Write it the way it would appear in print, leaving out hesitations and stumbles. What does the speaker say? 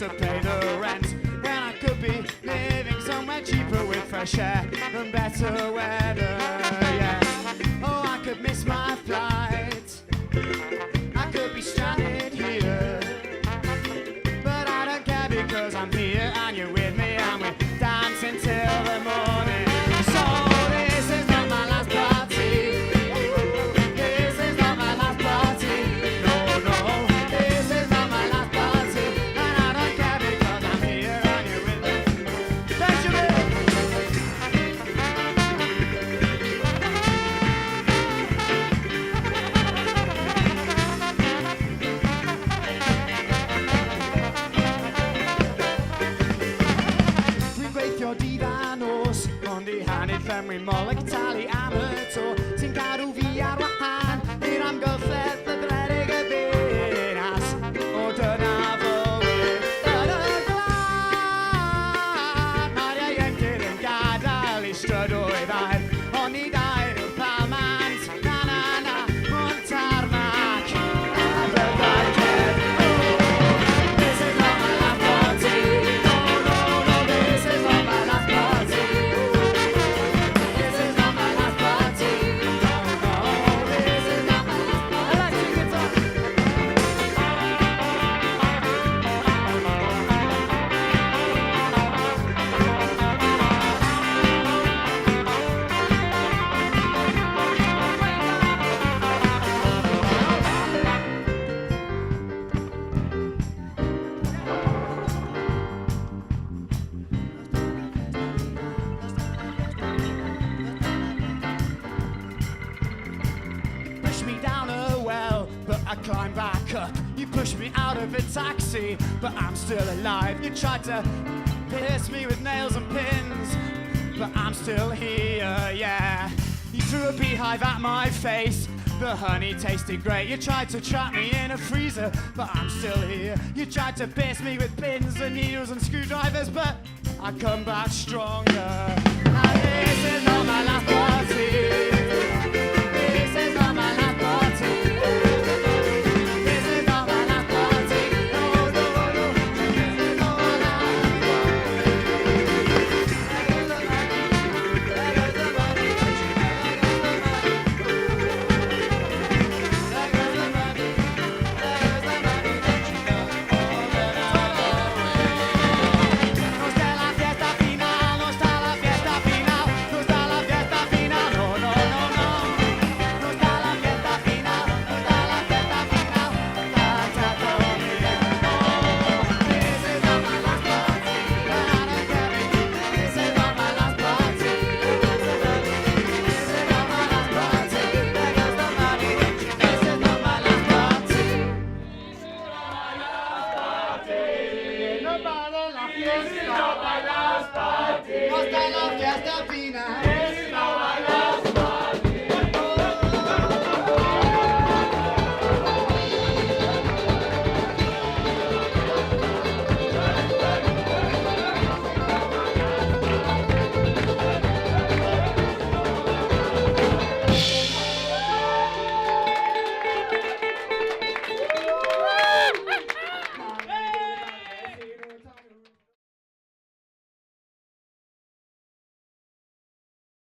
to pay the rent when I could be living somewhere cheaper with fresh air and better weather. Yeah. Oh, I could miss my flight. I could be stranded here, but I don't care because I'm here and you're with me and we're dancing till the morning. So this is not my last party. This is not my last party. No, no, this is not my last party. And I don't care because I'm here and you're with me. Don't you Divanos, Mondi Hanid, Femri, Moloch, Tali, Amator, Tinkaru, Viar, Wahan, Iram, Goflet, the Bredig, Venas, or Donavo, Maria Yankid, and Gadali, Stradoi, Oni died of Palmans, Nanana, Montarmac, this is not my last party. This is not my last party. This is not my last party. Electric guitar. Push me down a well, but I climb back up. You push me out of a taxi, but I'm still alive. You tried to pierce me with nails and pins, but I'm still here, yeah. You threw a beehive at my face. The honey tasted great. You tried to trap me in a freezer, but I'm still here. You tried to pierce me with pins and needles and screwdrivers, but I come back stronger. Now this is not my last party.